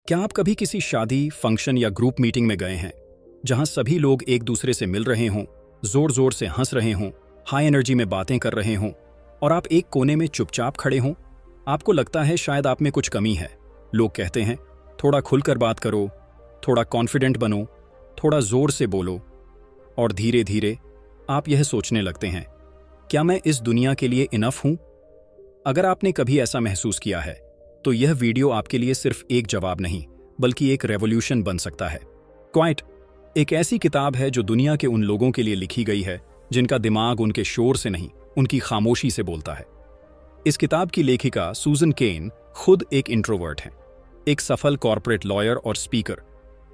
क्या आप कभी किसी शादी, फंक्शन या ग्रुप मीटिंग में गए हैं जहां सभी लोग एक दूसरे से मिल रहे हों, जोर जोर से हंस रहे हों, हाई एनर्जी में बातें कर रहे हों और आप एक कोने में चुपचाप खड़े हों? आपको लगता है शायद आप में कुछ कमी है। लोग कहते हैं थोड़ा खुलकर बात करो, थोड़ा कॉन्फिडेंट बनो, थोड़ा जोर से बोलो, और धीरे धीरे आप यह सोचने लगते हैं, क्या मैं इस दुनिया के लिए इनफ हूं? अगर आपने कभी ऐसा महसूस किया है तो यह वीडियो आपके लिए सिर्फ एक जवाब नहीं बल्कि एक रेवोल्यूशन बन सकता है। क्वाइट एक ऐसी किताब है जो दुनिया के उन लोगों के लिए लिखी गई है जिनका दिमाग उनके शोर से नहीं, उनकी खामोशी से बोलता है। इस किताब की लेखिका सूजन केन खुद एक इंट्रोवर्ट हैं, एक सफल कॉर्पोरेट लॉयर और स्पीकर,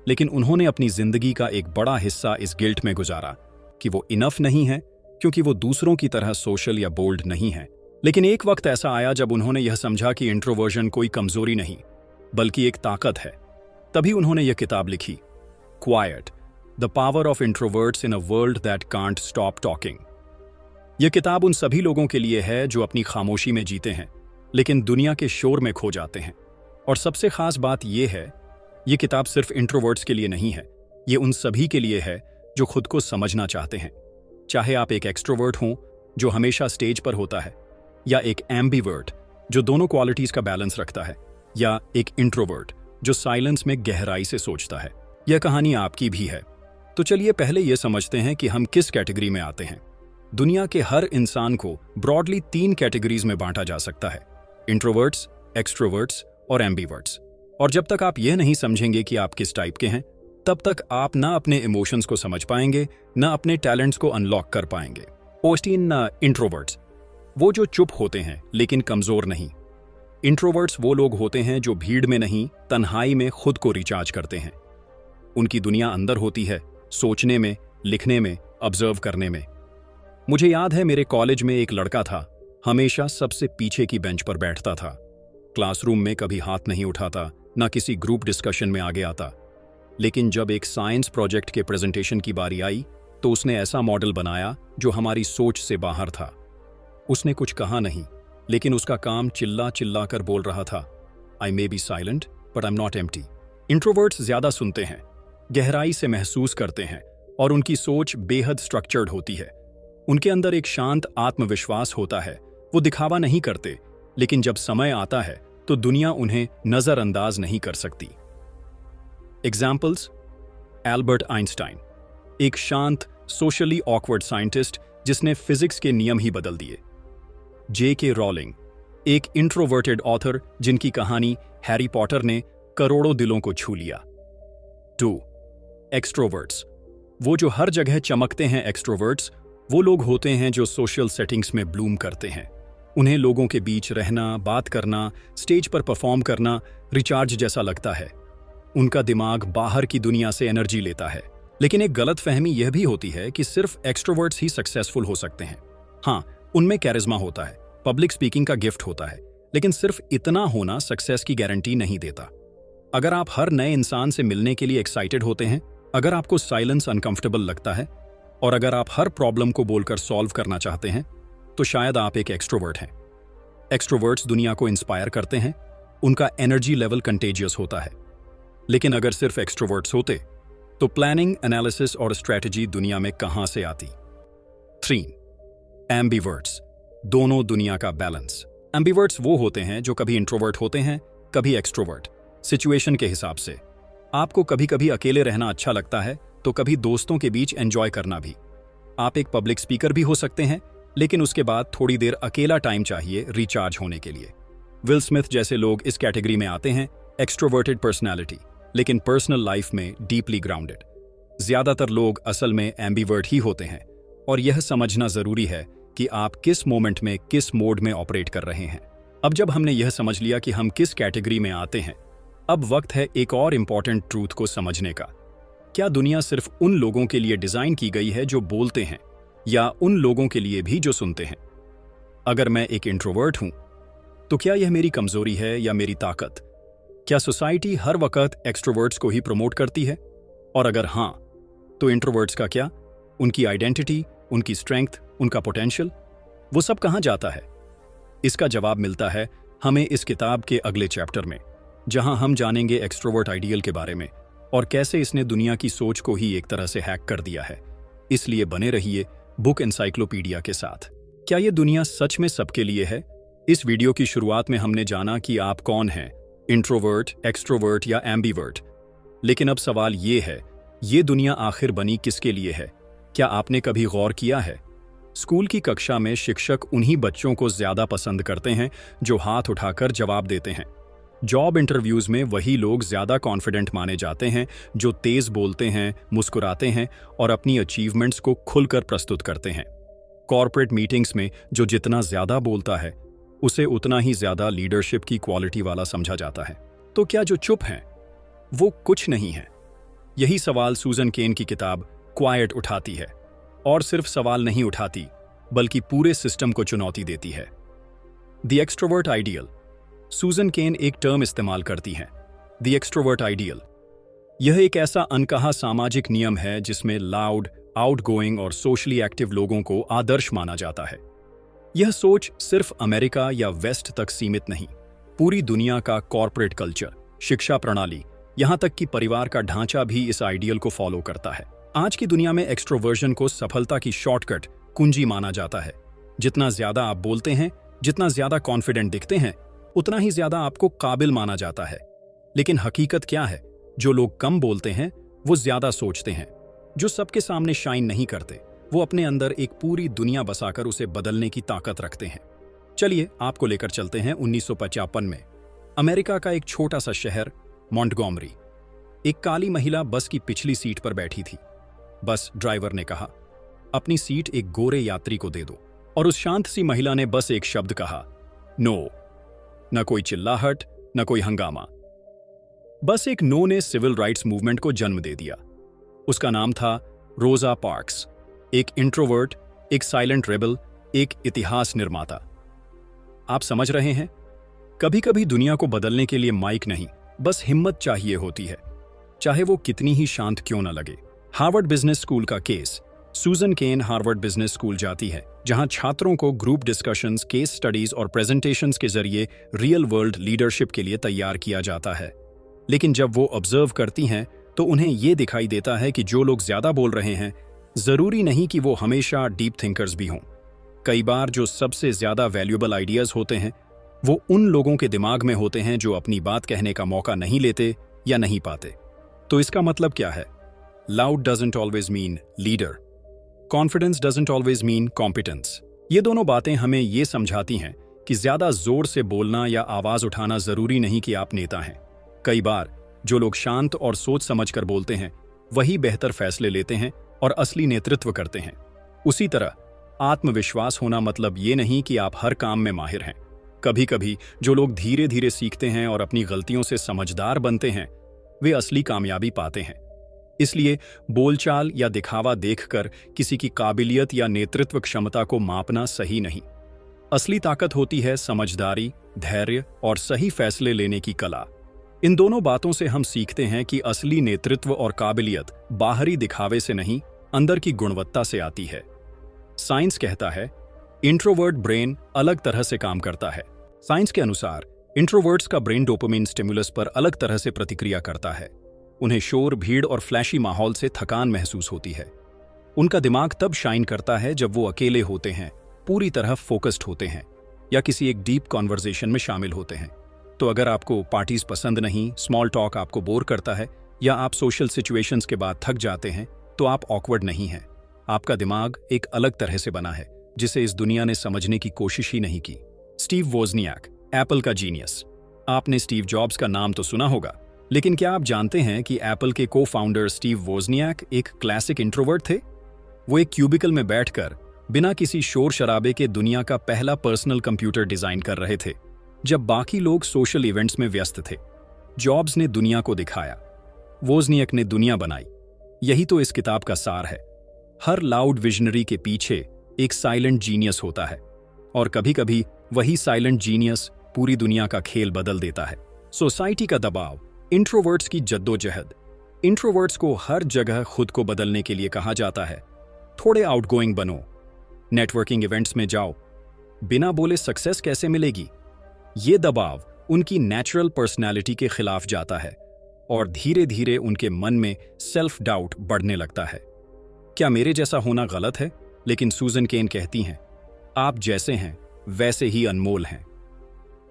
लेकिन उन्होंने अपनी जिंदगी का एक बड़ा हिस्सा इस गिल्ट में गुजारा कि वो इनफ नहीं है क्योंकि वो दूसरों की तरह सोशल या बोल्ड नहीं है। लेकिन एक वक्त ऐसा आया जब उन्होंने यह समझा कि इंट्रोवर्जन कोई कमजोरी नहीं बल्कि एक ताकत है। तभी उन्होंने यह किताब लिखी, quite the power of introverts in a world that can't stop talking. यह किताब उन सभी लोगों के लिए है जो अपनी खामोशी में जीते हैं लेकिन दुनिया के शोर में खो जाते हैं। और सबसे खास बात यह है, यह किताब सिर्फ इंट्रोवर्ट्स के लिए नहीं है, यह उन सभी के लिए है जो खुद को समझना चाहते हैं। चाहे आप एक एक्सट्रोवर्ट हों जो हमेशा स्टेज पर होता है, या एक एम्बीवर्ट जो दोनों क्वालिटीज का बैलेंस रखता है, या एक इंट्रोवर्ट जो साइलेंस में गहराई से सोचता है। यह कहानी आपकी भी है। तो चलिए पहले यह समझते हैं कि हम किस कैटेगरी में आते हैं। दुनिया के हर इंसान को ब्रॉडली 3 कैटेगरीज में बांटा जा सकता है, इंट्रोवर्ट्स, एक्सट्रोवर्ट्स और एम्बीवर्ट्स। और जब तक आप यह नहीं समझेंगे कि आप किस टाइप के हैं, तब तक आप ना अपने इमोशंस को समझ पाएंगे, ना अपने टैलेंट्स को अनलॉक कर पाएंगे। इंट्रोवर्ट्स वो जो चुप होते हैं लेकिन कमजोर नहीं। इंट्रोवर्ट्स वो लोग होते हैं जो भीड़ में नहीं, तन्हाई में खुद को रिचार्ज करते हैं। उनकी दुनिया अंदर होती है, सोचने में, लिखने में, ऑब्जर्व करने में। मुझे याद है मेरे कॉलेज में एक लड़का था, हमेशा सबसे पीछे की बेंच पर बैठता था। क्लासरूम में कभी हाथ नहीं उठाता, ना किसी ग्रुप डिस्कशन में आगे आता। लेकिन जब एक साइंस प्रोजेक्ट के प्रेजेंटेशन की बारी आई तो उसने ऐसा मॉडल बनाया जो हमारी सोच से बाहर था। उसने कुछ कहा नहीं, लेकिन उसका काम चिल्ला चिल्ला कर बोल रहा था, I may be silent but I am not empty. Introverts ज्यादा सुनते हैं, गहराई से महसूस करते हैं और उनकी सोच बेहद स्ट्रक्चर्ड होती है। उनके अंदर एक शांत आत्मविश्वास होता है। वो दिखावा नहीं करते, लेकिन जब समय आता है तो दुनिया उन्हें नजरअंदाज नहीं कर सकती। एग्जाम्पल्स, एल्बर्ट आइंस्टाइन, एक शांत, सोशली ऑकवर्ड साइंटिस्ट जिसने फिजिक्स के नियम ही बदल दिए। J.K. रॉलिंग, एक इंट्रोवर्टेड ऑथर जिनकी कहानी हैरी पॉटर ने करोड़ों दिलों को छू लिया। 2. एक्सट्रोवर्ट्स, वो जो हर जगह चमकते हैं। एक्सट्रोवर्ट्स वो लोग होते हैं जो सोशल सेटिंग्स में ब्लूम करते हैं। उन्हें लोगों के बीच रहना, बात करना, स्टेज पर परफॉर्म करना रिचार्ज जैसा लगता है। उनका दिमाग बाहर की दुनिया से एनर्जी लेता है। लेकिन एक गलत फहमी यह भी होती है कि सिर्फ एक्सट्रोवर्ट्स ही सक्सेसफुल हो सकते हैं। हाँ, उनमें कैरिज्मा होता है, पब्लिक स्पीकिंग का गिफ्ट होता है, लेकिन सिर्फ इतना होना सक्सेस की गारंटी नहीं देता। अगर आप हर नए इंसान से मिलने के लिए एक्साइटेड होते हैं, अगर आपको साइलेंस अनकंफर्टेबल लगता है और अगर आप हर प्रॉब्लम को बोलकर सॉल्व करना चाहते हैं, तो शायद आप एक एक्सट्रोवर्ट हैं। एक्सट्रोवर्ट्स दुनिया को इंस्पायर करते हैं, उनका एनर्जी लेवल कंटेजियस होता है। लेकिन अगर सिर्फ एक्सट्रोवर्ट्स होते तो प्लानिंग, एनालिसिस और स्ट्रेटजी दुनिया में कहां से आती। 3. एम्बीवर्ट्स, दोनों दुनिया का बैलेंस। एम्बीवर्ट्स वो होते हैं जो कभी इंट्रोवर्ट होते हैं, कभी एक्सट्रोवर्ट, सिचुएशन के हिसाब से। आपको कभी कभी अकेले रहना अच्छा लगता है तो कभी दोस्तों के बीच एंजॉय करना भी। आप एक पब्लिक स्पीकर भी हो सकते हैं, लेकिन उसके बाद थोड़ी देर अकेला टाइम चाहिए रिचार्ज होने के लिए। विल स्मिथ जैसे लोग इस कैटेगरी में आते हैं, एक्सट्रोवर्टेड पर्सनैलिटी लेकिन पर्सनल लाइफ में डीपली ग्राउंडेड। ज्यादातर लोग असल में एम्बीवर्ट ही होते हैं और यह समझना जरूरी है कि आप किस मोमेंट में, किस मोड में ऑपरेट कर रहे हैं। अब जब हमने यह समझ लिया कि हम किस कैटेगरी में आते हैं, अब वक्त है एक और इंपॉर्टेंट ट्रूथ को समझने का। क्या दुनिया सिर्फ उन लोगों के लिए डिजाइन की गई है जो बोलते हैं, या उन लोगों के लिए भी जो सुनते हैं? अगर मैं एक इंट्रोवर्ट हूं, तो क्या यह मेरी कमजोरी है या मेरी ताकत? क्या सोसाइटी हर वक्त एक्सट्रोवर्ट्स को ही प्रमोट करती है? और अगर हां, तो इंट्रोवर्ट्स का क्या? उनकी आइडेंटिटी, उनकी स्ट्रेंथ, उनका पोटेंशियल, वो सब कहां जाता है? इसका जवाब मिलता है हमें इस किताब के अगले चैप्टर में। जहां हम जानेंगे एक्सट्रोवर्ट आइडियल के बारे में और कैसे इसने दुनिया की सोच को ही एक तरह से हैक कर दिया है। इसलिए बने रहिए बुक एनसाइक्लोपीडिया के साथ। क्या ये दुनिया सच में सबके लिए है? इस वीडियो की शुरुआत में हमने जाना कि आप कौन हैं, इंट्रोवर्ट, एक्सट्रोवर्ट या एम्बीवर्ट। लेकिन अब सवाल ये है, ये दुनिया आखिर बनी किसके लिए है? क्या आपने कभी गौर किया है? स्कूल की कक्षा में शिक्षक उन्हीं बच्चों को ज्यादा पसंद करते हैं जो हाथ उठाकर जवाब देते हैं। जॉब इंटरव्यूज में वही लोग ज्यादा कॉन्फिडेंट माने जाते हैं जो तेज बोलते हैं, मुस्कुराते हैं और अपनी अचीवमेंट्स को खुलकर प्रस्तुत करते हैं। कॉर्पोरेट मीटिंग्स में जो जितना ज्यादा बोलता है उसे उतना ही ज्यादा लीडरशिप की क्वालिटी वाला समझा जाता है। तो क्या जो चुप हैं वो कुछ नहीं है? यही सवाल सूजन केन की किताब क्वाइट उठाती है, और सिर्फ सवाल नहीं उठाती बल्कि पूरे सिस्टम को चुनौती देती है। The extrovert ideal. सूजन केन एक टर्म इस्तेमाल करती हैं, द एक्सट्रोवर्ट आइडियल। यह एक ऐसा अनकहा सामाजिक नियम है जिसमें लाउड, आउटगोइंग और सोशली एक्टिव लोगों को आदर्श माना जाता है। यह सोच सिर्फ अमेरिका या वेस्ट तक सीमित नहीं, पूरी दुनिया का कॉर्पोरेट कल्चर, शिक्षा प्रणाली, यहां तक कि परिवार का ढांचा भी इस आइडियल को फॉलो करता है। आज की दुनिया में एक्सट्रोवर्जन को सफलता की शॉर्टकट, कुंजी माना जाता है। जितना ज्यादा आप बोलते हैं, जितना ज्यादा कॉन्फिडेंट दिखते हैं, उतना ही ज्यादा आपको काबिल माना जाता है। लेकिन हकीकत क्या है? जो लोग कम बोलते हैं वो ज्यादा सोचते हैं। जो सबके सामने शाइन नहीं करते वो अपने अंदर एक पूरी दुनिया बसाकर उसे बदलने की ताकत रखते हैं। चलिए आपको लेकर चलते हैं 1955 में। अमेरिका का एक छोटा सा शहर मॉन्टगोमरी। एक काली महिला बस की पिछली सीट पर बैठी थी। बस ड्राइवर ने कहा, अपनी सीट एक गोरे यात्री को दे दो। और उस शांत सी महिला ने बस एक शब्द कहा, नो। न कोई चिल्लाहट, न कोई हंगामा। बस एक नो ने सिविल राइट्स मूवमेंट को जन्म दे दिया। उसका नाम था रोजा पार्क्स। एक इंट्रोवर्ट, एक साइलेंट रेबल, एक इतिहास निर्माता। आप समझ रहे हैं? कभी कभी दुनिया को बदलने के लिए माइक नहीं, बस हिम्मत चाहिए होती है, चाहे वो कितनी ही शांत क्यों न लगे। हार्वर्ड बिजनेस स्कूल का केस। सूजन केन हार्वर्ड बिजनेस स्कूल जाती है, जहां छात्रों को ग्रुप डिस्कशंस, केस स्टडीज और प्रेजेंटेशंस के जरिए रियल वर्ल्ड लीडरशिप के लिए तैयार किया जाता है। लेकिन जब वो ऑब्जर्व करती हैं तो उन्हें ये दिखाई देता है कि जो लोग ज्यादा बोल रहे हैं जरूरी नहीं कि वो हमेशा डीप थिंकर्स भी हों। कई बार जो सबसे ज्यादा वैल्यूएबल आइडियाज होते हैं वो उन लोगों के दिमाग में होते हैं जो अपनी बात कहने का मौका नहीं लेते या नहीं पाते। तो इसका मतलब क्या है? Loud doesn't always mean leader. Confidence doesn't always mean competence. ये दोनों बातें हमें ये समझाती हैं कि ज्यादा जोर से बोलना या आवाज उठाना जरूरी नहीं कि आप नेता हैं। कई बार जो लोग शांत और सोच समझकर बोलते हैं वही बेहतर फैसले लेते हैं और असली नेतृत्व करते हैं। उसी तरह आत्मविश्वास होना मतलब ये नहीं कि आप हर काम में माहिर हैं। कभी कभी जो लोग धीरे धीरे सीखते हैं और अपनी गलतियों से समझदार बनते हैं वे असली कामयाबी पाते हैं। इसलिए बोलचाल या दिखावा देखकर किसी की काबिलियत या नेतृत्व क्षमता को मापना सही नहीं। असली ताकत होती है समझदारी, धैर्य और सही फैसले लेने की कला। इन दोनों बातों से हम सीखते हैं कि असली नेतृत्व और काबिलियत बाहरी दिखावे से नहीं, अंदर की गुणवत्ता से आती है। साइंस कहता है इंट्रोवर्ट ब्रेन अलग तरह से काम करता है। साइंस के अनुसार इंट्रोवर्ट्स का ब्रेन डोपामिन स्टिमुलस पर अलग तरह से प्रतिक्रिया करता है। उन्हें शोर, भीड़ और फ्लैशी माहौल से थकान महसूस होती है। उनका दिमाग तब शाइन करता है जब वो अकेले होते हैं, पूरी तरह फोकस्ड होते हैं या किसी एक डीप कॉन्वर्सेशन में शामिल होते हैं। तो अगर आपको पार्टीज पसंद नहीं, स्मॉल टॉक आपको बोर करता है या आप सोशल सिचुएशंस के बाद थक जाते हैं, तो आप ऑकवर्ड नहीं हैं। आपका दिमाग एक अलग तरह से बना है जिसे इस दुनिया ने समझने की कोशिश ही नहीं की। स्टीव वोजनियाक, एप्पल का जीनियस। आपने स्टीव जॉब्स का नाम तो सुना होगा, लेकिन क्या आप जानते हैं कि एप्पल के को-फाउंडर स्टीव वोजनियाक एक क्लासिक इंट्रोवर्ट थे? वो एक क्यूबिकल में बैठकर बिना किसी शोर शराबे के दुनिया का पहला पर्सनल कंप्यूटर डिजाइन कर रहे थे, जब बाकी लोग सोशल इवेंट्स में व्यस्त थे। जॉब्स ने दुनिया को दिखाया, वोजनियाक ने दुनिया बनाई। यही तो इस किताब का सार है। हर लाउड विजनरी के पीछे एक साइलेंट जीनियस होता है, और कभी कभी वही साइलेंट जीनियस पूरी दुनिया का खेल बदल देता है। सोसाइटी का दबाव, इंट्रोवर्ट्स की जद्दोजहद। इंट्रोवर्ट्स को हर जगह खुद को बदलने के लिए कहा जाता है। थोड़े आउटगोइंग बनो, नेटवर्किंग इवेंट्स में जाओ, बिना बोले सक्सेस कैसे मिलेगी? ये दबाव उनकी नेचुरल पर्सनैलिटी के खिलाफ जाता है और धीरे धीरे उनके मन में सेल्फ डाउट बढ़ने लगता है। क्या मेरे जैसा होना गलत है? लेकिन सूजन केन कहती हैं, आप जैसे हैं वैसे ही अनमोल हैं।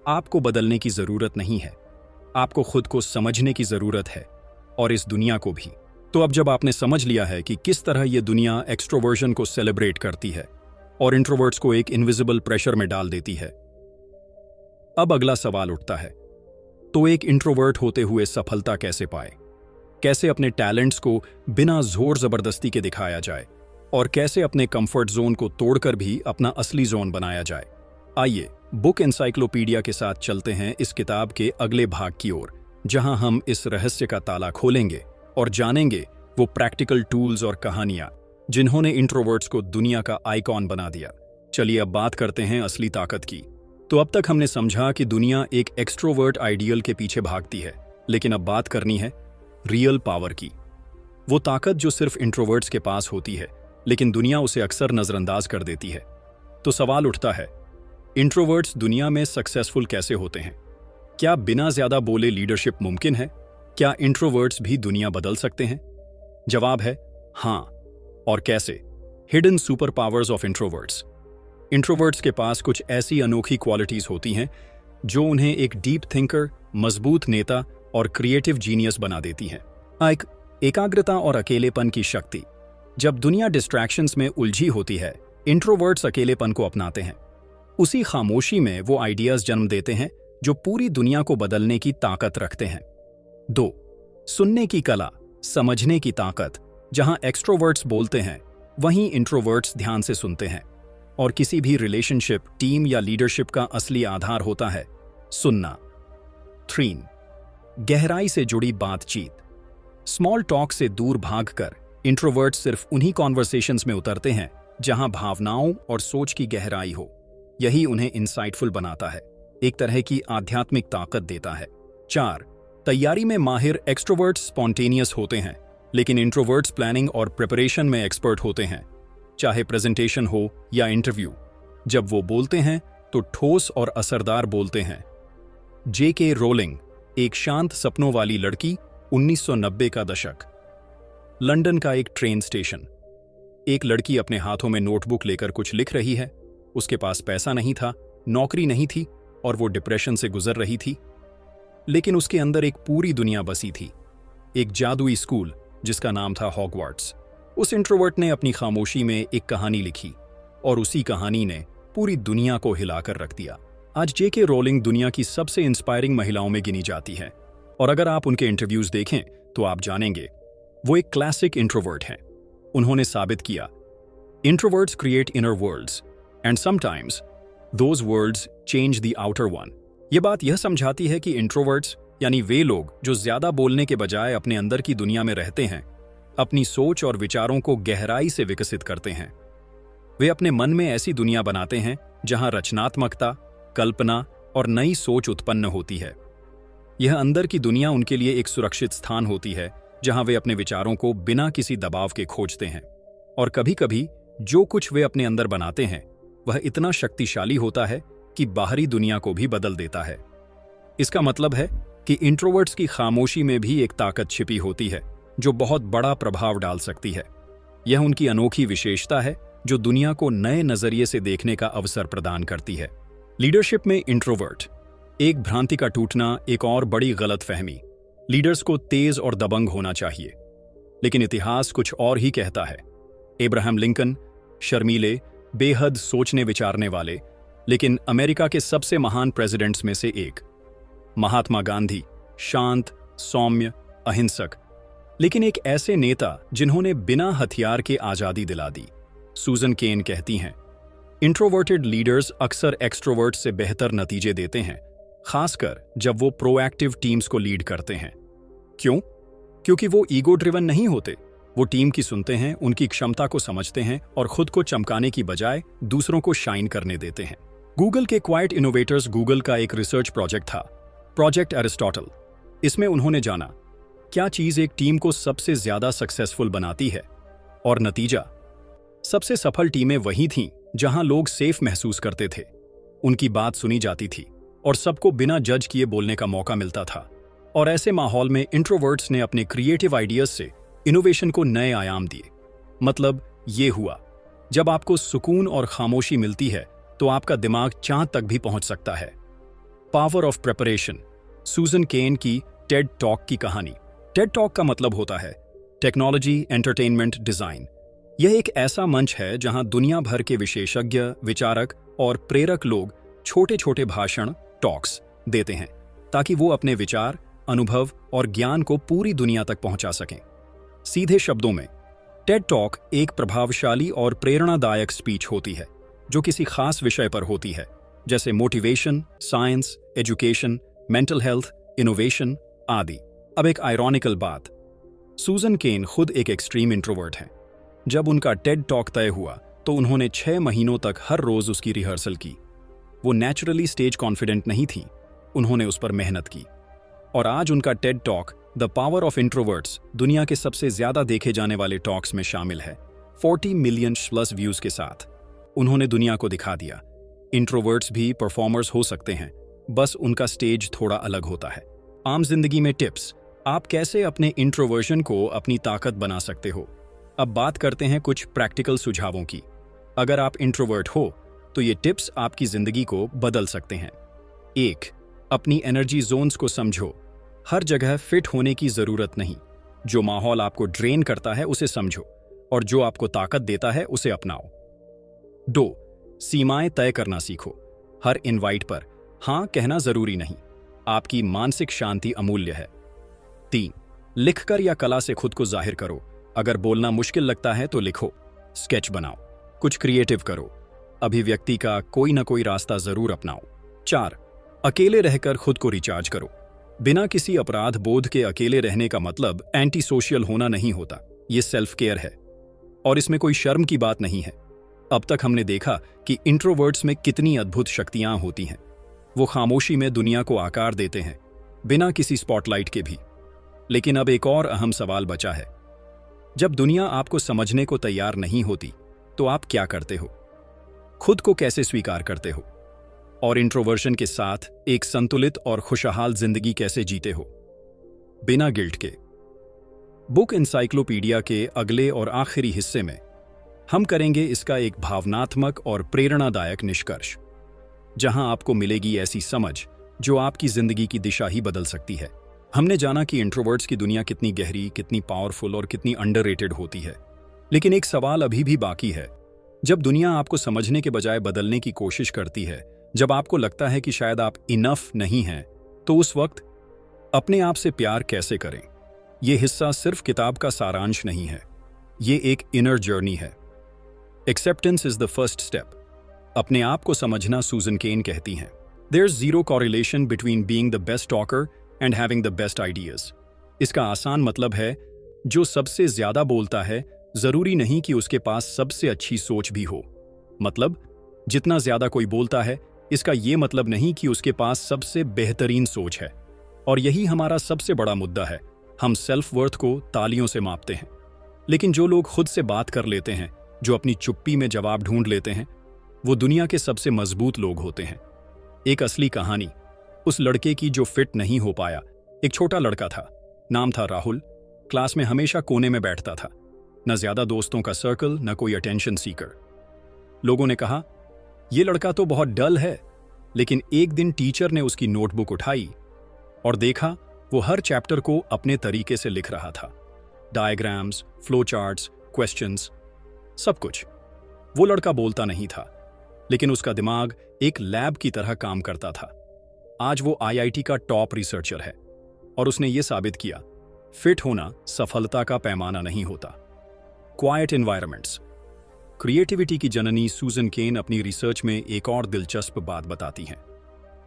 आपको बदलने की जरूरत नहीं है, आपको खुद को समझने की जरूरत है, और इस दुनिया को भी। तो अब जब आपने समझ लिया है कि किस तरह ये दुनिया एक्सट्रोवर्जन को सेलिब्रेट करती है और इंट्रोवर्ट्स को एक इनविजिबल प्रेशर में डाल देती है, अब अगला सवाल उठता है, तो एक इंट्रोवर्ट होते हुए सफलता कैसे पाए? कैसे अपने टैलेंट्स को बिना जोर जबरदस्ती के दिखाया जाए और कैसे अपने कंफर्ट जोन को तोड़कर भी अपना असली जोन बनाया जाए? आइए बुक एनसाइक्लोपीडिया के साथ चलते हैं इस किताब के अगले भाग की ओर, जहां हम इस रहस्य का ताला खोलेंगे और जानेंगे वो प्रैक्टिकल टूल्स और कहानियां जिन्होंने इंट्रोवर्ट्स को दुनिया का आइकॉन बना दिया। चलिए अब बात करते हैं असली ताकत की। तो अब तक हमने समझा कि दुनिया एक एक्सट्रोवर्ट आइडियल के पीछे भागती है, लेकिन अब बात करनी है रियल पावर की। वो ताकत जो सिर्फ इंट्रोवर्ट्स के पास होती है, लेकिन दुनिया उसे अक्सर नजरअंदाज कर देती है। तो सवाल उठता है, इंट्रोवर्ट्स दुनिया में सक्सेसफुल कैसे होते हैं? क्या बिना ज्यादा बोले लीडरशिप मुमकिन है? क्या इंट्रोवर्ट्स भी दुनिया बदल सकते हैं? जवाब है हाँ। और कैसे? Hidden super powers of introverts. Introverts के पास कुछ ऐसी अनोखी क्वालिटीज होती हैं जो उन्हें एक डीप थिंकर, मजबूत नेता और क्रिएटिव जीनियस बना देती हैं। एक एकाग्रता और अकेलेपन की शक्ति। जब दुनिया डिस्ट्रैक्शंस में उलझी होती है, इंट्रोवर्ट्स अकेलेपन को अपनाते हैं। उसी खामोशी में वो आइडियाज जन्म देते हैं जो पूरी दुनिया को बदलने की ताकत रखते हैं। 2. सुनने की कला, समझने की ताकत। जहां एक्सट्रोवर्ट्स बोलते हैं, वहीं इंट्रोवर्ट्स ध्यान से सुनते हैं। और किसी भी रिलेशनशिप, टीम या लीडरशिप का असली आधार होता है सुनना। 3. गहराई से जुड़ी बातचीत। स्मॉल टॉक से दूर भागकर इंट्रोवर्ट्स सिर्फ उन्हीं कॉन्वर्सेशंस में उतरते हैं जहां भावनाओं और सोच की गहराई हो। यही उन्हें इंसाइटफुल बनाता है, एक तरह की आध्यात्मिक ताकत देता है। 4. तैयारी में माहिर। एक्सट्रोवर्ट्स स्पॉन्टेनियस होते हैं, लेकिन इंट्रोवर्ट्स प्लानिंग और प्रिपरेशन में एक्सपर्ट होते हैं। चाहे प्रेजेंटेशन हो या इंटरव्यू, जब वो बोलते हैं तो ठोस और असरदार बोलते हैं। J.K. रोलिंग, एक शांत सपनों वाली लड़की। 1990 का दशक। लंदन का एक ट्रेन स्टेशन। एक लड़की अपने हाथों में नोटबुक लेकर कुछ लिख रही है। उसके पास पैसा नहीं था, नौकरी नहीं थी और वो डिप्रेशन से गुजर रही थी। लेकिन उसके अंदर एक पूरी दुनिया बसी थी, एक जादुई स्कूल जिसका नाम था हॉगवार्ट्स। उस इंट्रोवर्ट ने अपनी खामोशी में एक कहानी लिखी और उसी कहानी ने पूरी दुनिया को हिलाकर रख दिया। आज J.K. रोलिंग दुनिया की सबसे इंस्पायरिंग महिलाओं में गिनी जाती है, और अगर आप उनके इंटरव्यूज देखें तो आप जानेंगे वो एक क्लासिक इंट्रोवर्ट हैं। उन्होंने साबित किया, introverts create inner worlds and sometimes those worlds change the outer one. ये बात यह समझाती है कि इंट्रोवर्ट्स यानी वे लोग जो ज्यादा बोलने के बजाय अपने अंदर की दुनिया में रहते हैं, अपनी सोच और विचारों को गहराई से विकसित करते हैं। वे अपने मन में ऐसी दुनिया बनाते हैं जहां रचनात्मकता, कल्पना और नई सोच उत्पन्न होती है। यह अंदर की दुनिया उनके लिए एक सुरक्षित स्थान होती है जहां वे अपने विचारों को बिना किसी दबाव के खोजते हैं। और कभी-कभी जो कुछ वे अपने अंदर बनाते हैं वह इतना शक्तिशाली होता है कि बाहरी दुनिया को भी बदल देता है। इसका मतलब है कि इंट्रोवर्ट्स की खामोशी में भी एक ताकत छिपी होती है जो बहुत बड़ा प्रभाव डाल सकती है। यह उनकी अनोखी विशेषता है जो दुनिया को नए नजरिए से देखने का अवसर प्रदान करती है। लीडरशिप में इंट्रोवर्ट। एक भ्रांति का टूटना, एक और बड़ी गलतफहमी। लीडर्स को तेज और दबंग होना चाहिए, लेकिन इतिहास कुछ और ही कहता है। अब्राहम लिंकन, शर्मीले, बेहद सोचने विचारने वाले, लेकिन अमेरिका के सबसे महान प्रेसिडेंट्स में से एक। महात्मा गांधी, शांत, सौम्य, अहिंसक, लेकिन एक ऐसे नेता जिन्होंने बिना हथियार के आजादी दिला दी। सूजन केन कहती हैं, इंट्रोवर्टेड लीडर्स अक्सर एक्सट्रोवर्ट से बेहतर नतीजे देते हैं, खासकर जब वो प्रोएक्टिव टीम्स को लीड करते हैं। क्यों? क्योंकि वो ईगो ड्रिवन नहीं होते। वो टीम की सुनते हैं, उनकी क्षमता को समझते हैं और खुद को चमकाने की बजाय दूसरों को शाइन करने देते हैं। गूगल के क्वाइट इनोवेटर्स गूगल का एक रिसर्च प्रोजेक्ट था, प्रोजेक्ट एरिस्टोटल। इसमें उन्होंने जाना क्या चीज एक टीम को सबसे ज्यादा सक्सेसफुल बनाती है, और नतीजा, सबसे सफल टीमें वही थीं जहां लोग सेफ महसूस करते थे, उनकी बात सुनी जाती थी और सबको बिना जज किए बोलने का मौका मिलता था। और ऐसे माहौल में इंट्रोवर्ट्स ने अपने क्रिएटिव आइडियाज से इनोवेशन को नए आयाम दिए। मतलब ये हुआ, जब आपको सुकून और खामोशी मिलती है तो आपका दिमाग चांद तक भी पहुंच सकता है। पावर ऑफ प्रिपरेशन, सूजन केन की टेड टॉक की कहानी। टेड टॉक का मतलब होता है टेक्नोलॉजी, एंटरटेनमेंट, डिजाइन। यह एक ऐसा मंच है जहां दुनिया भर के विशेषज्ञ, विचारक और प्रेरक लोग छोटे छोटे भाषण, टॉक्स देते हैं ताकि वो अपने विचार, अनुभव और ज्ञान को पूरी दुनिया तक पहुंचा सकें। सीधे शब्दों में, टेड टॉक एक प्रभावशाली और प्रेरणादायक स्पीच होती है जो किसी खास विषय पर होती है, जैसे motivation, science, education, mental health, innovation आदि। अब एक आयरॉनिकल बात, सूजन केन खुद एक एक्सट्रीम इंट्रोवर्ट हैं। जब उनका टेड टॉक तय हुआ तो उन्होंने 6 महीनों तक हर रोज उसकी रिहर्सल की। वो नेचुरली स्टेज कॉन्फिडेंट नहीं थी, उन्होंने उस पर मेहनत की। और आज उनका Ted talk the power of introverts दुनिया के सबसे ज्यादा देखे जाने वाले टॉक्स में शामिल है, 40 मिलियन प्लस व्यूज के साथ। उन्होंने दुनिया को दिखा दिया, इंट्रोवर्ट्स भी परफॉर्मर्स हो सकते हैं, बस उनका स्टेज थोड़ा अलग होता है। आम जिंदगी में टिप्स, आप कैसे अपने इंट्रोवर्जन को अपनी ताकत बना सकते हो। अब बात करते हैं कुछ प्रैक्टिकल सुझावों की। अगर आप इंट्रोवर्ट हो तो ये टिप्स आपकी जिंदगी को बदल सकते हैं। 1. अपनी एनर्जी जोन्स को समझो। हर जगह फिट होने की जरूरत नहीं। जो माहौल आपको ड्रेन करता है उसे समझो और जो आपको ताकत देता है उसे अपनाओ। 2. सीमाएं तय करना सीखो। हर इनवाइट पर हाँ कहना जरूरी नहीं, आपकी मानसिक शांति अमूल्य है। 3. लिखकर या कला से खुद को जाहिर करो। अगर बोलना मुश्किल लगता है तो लिखो, स्केच बनाओ, कुछ क्रिएटिव करो। अभिव्यक्ति का कोई ना कोई रास्ता जरूर अपनाओ। 4. अकेले रहकर खुद को रिचार्ज करो। बिना किसी अपराध बोध के अकेले रहने का मतलब एंटी सोशल होना नहीं होता, ये सेल्फ केयर है और इसमें कोई शर्म की बात नहीं है। अब तक हमने देखा कि इंट्रोवर्ट्स में कितनी अद्भुत शक्तियां होती हैं। वो खामोशी में दुनिया को आकार देते हैं, बिना किसी स्पॉटलाइट के भी। लेकिन अब एक और अहम सवाल बचा है, जब दुनिया आपको समझने को तैयार नहीं होती तो आप क्या करते हो? खुद को कैसे स्वीकार करते हो? और इंट्रोवर्जन के साथ एक संतुलित और खुशहाल जिंदगी कैसे जीते हो, बिना गिल्ट के? बुक एनसाइक्लोपीडिया के अगले और आखिरी हिस्से में हम करेंगे इसका एक भावनात्मक और प्रेरणादायक निष्कर्ष, जहां आपको मिलेगी ऐसी समझ जो आपकी जिंदगी की दिशा ही बदल सकती है। हमने जाना कि इंट्रोवर्ट्स की दुनिया कितनी गहरी, कितनी पावरफुल और कितनी अंडररेटेड होती है। लेकिन एक सवाल अभी भी बाकी है, जब दुनिया आपको समझने के बजाय बदलने की कोशिश करती है, जब आपको लगता है कि शायद आप इनफ नहीं हैं, तो उस वक्त अपने आप से प्यार कैसे करें? यह हिस्सा सिर्फ किताब का सारांश नहीं है, ये एक इनर जर्नी है। Acceptance is the first step. अपने आप को समझना, सूजन केन कहती हैं, there is zero correlation between being the best talker and having the best ideas. इसका आसान मतलब है, जो सबसे ज्यादा बोलता है जरूरी नहीं कि उसके पास सबसे अच्छी सोच भी हो। मतलब जितना ज्यादा कोई बोलता है, इसका यह मतलब नहीं कि उसके पास सबसे बेहतरीन सोच है। और यही हमारा सबसे बड़ा मुद्दा है, हम सेल्फ वर्थ को तालियों से मापते हैं। लेकिन जो लोग खुद से बात कर लेते हैं, जो अपनी चुप्पी में जवाब ढूंढ लेते हैं, वो दुनिया के सबसे मजबूत लोग होते हैं। एक असली कहानी उस लड़के की जो फिट नहीं हो पाया। एक छोटा लड़का था, नाम था राहुल। क्लास में हमेशा कोने में बैठता था, न ज्यादा दोस्तों का सर्कल, न कोई अटेंशन सीकर। लोगों ने कहा, यह लड़का तो बहुत डल है। लेकिन एक दिन टीचर ने उसकी नोटबुक उठाई और देखा वो हर चैप्टर को अपने तरीके से लिख रहा था। डायग्राम्स, फ्लो चार्ट्स, क्वेश्चंस, सब कुछ। वो लड़का बोलता नहीं था, लेकिन उसका दिमाग एक लैब की तरह काम करता था। आज वो आईआईटी का टॉप रिसर्चर है और उसने ये साबित किया, फिट होना सफलता का पैमाना नहीं होता। Quite environments. क्रिएटिविटी की जननी सूजन केन अपनी रिसर्च में एक और दिलचस्प बात बताती हैं।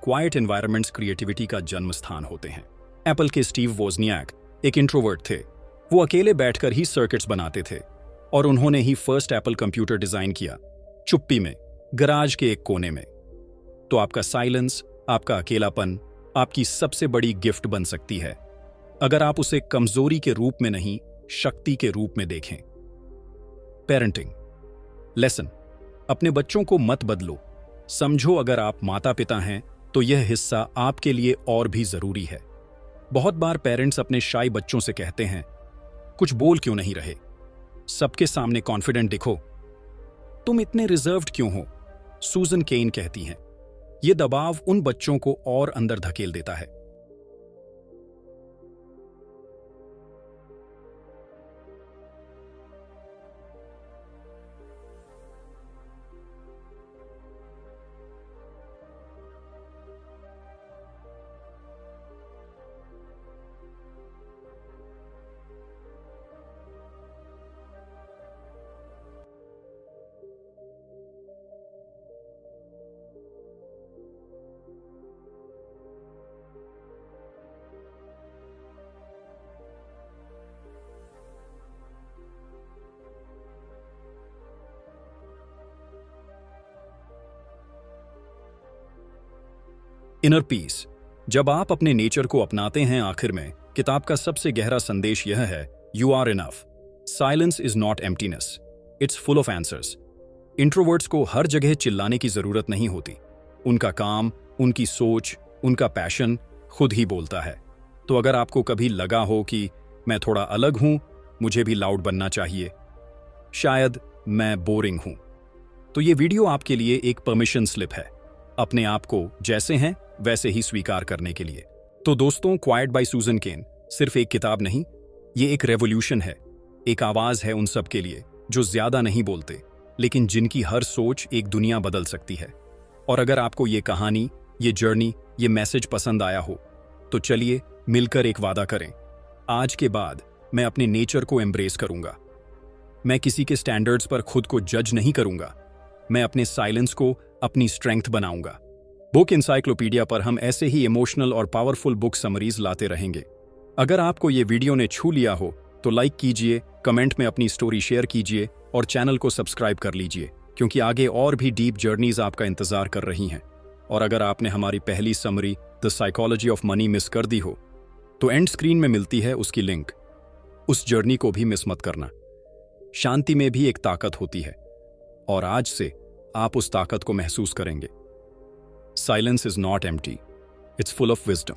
क्वाइट एनवायरनमेंट्स क्रिएटिविटी का जन्म स्थान होते हैं। एप्पल के स्टीव वोजनियाक एक इंट्रोवर्ट थे। वो अकेले बैठकर ही सर्किट्स बनाते थे और उन्होंने ही फर्स्ट एप्पल कंप्यूटर डिजाइन किया, चुप्पी में, गराज के एक कोने में। तो आपका साइलेंस, आपका अकेलापन आपकी सबसे बड़ी गिफ्ट बन सकती है, अगर आप उसे कमजोरी के रूप में नहीं, शक्ति के रूप में देखें। Parenting lesson. अपने बच्चों को मत बदलो। समझो, अगर आप माता पिता हैं तो यह हिस्सा आपके लिए और भी जरूरी है। बहुत बार पेरेंट्स अपने शाई बच्चों से कहते हैं, कुछ बोल क्यों नहीं रहे, सबके सामने कॉन्फिडेंट दिखो, तुम इतने रिजर्व्ड क्यों हो। सूजन केन कहती हैं, यह दबाव उन बच्चों को और अंदर धकेल देता है। Inner peace. जब आप अपने नेचर को अपनाते हैं, आखिर में किताब का सबसे गहरा संदेश यह है, you are enough. Silence is not emptiness, it's full of answers. Introverts को हर जगह चिल्लाने की जरूरत नहीं होती। उनका काम, उनकी सोच, उनका पैशन खुद ही बोलता है। तो अगर आपको कभी लगा हो कि मैं थोड़ा अलग हूं, मुझे भी लाउड बनना चाहिए, शायद मैं बोरिंग हूं, तो ये वीडियो आपके लिए एक परमिशन स्लिप है, अपने आप को जैसे हैं वैसे ही स्वीकार करने के लिए। तो दोस्तों, क्वाइट बाय सूजन केन सिर्फ एक किताब नहीं, ये एक रेवोल्यूशन है, एक आवाज है उन सब के लिए जो ज्यादा नहीं बोलते, लेकिन जिनकी हर सोच एक दुनिया बदल सकती है। और अगर आपको ये कहानी, ये जर्नी, ये मैसेज पसंद आया हो, तो चलिए मिलकर एक वादा करें, आज के बाद मैं अपने नेचर को एम्ब्रेस करूंगा। मैं किसी के स्टैंडर्ड्स पर खुद को जज नहीं करूंगा, मैं अपने साइलेंस को अपनी स्ट्रेंथ बनाऊंगा। बुक इंसाइक्लोपीडिया पर हम ऐसे ही इमोशनल और पावरफुल बुक समरीज लाते रहेंगे। अगर आपको ये वीडियो ने छू लिया हो तो लाइक कीजिए, कमेंट में अपनी स्टोरी शेयर कीजिए और चैनल को सब्सक्राइब कर लीजिए, क्योंकि आगे और भी डीप जर्नीज आपका इंतजार कर रही हैं। और अगर आपने हमारी पहली summary the psychology of money miss कर दी हो, तो एंड स्क्रीन में मिलती है उसकी लिंक। उस जर्नी को भी मिस मत करना। शांति में भी एक ताकत होती है, और आज से आप उस ताकत को महसूस करेंगे। Silence is not empty, it's full of wisdom.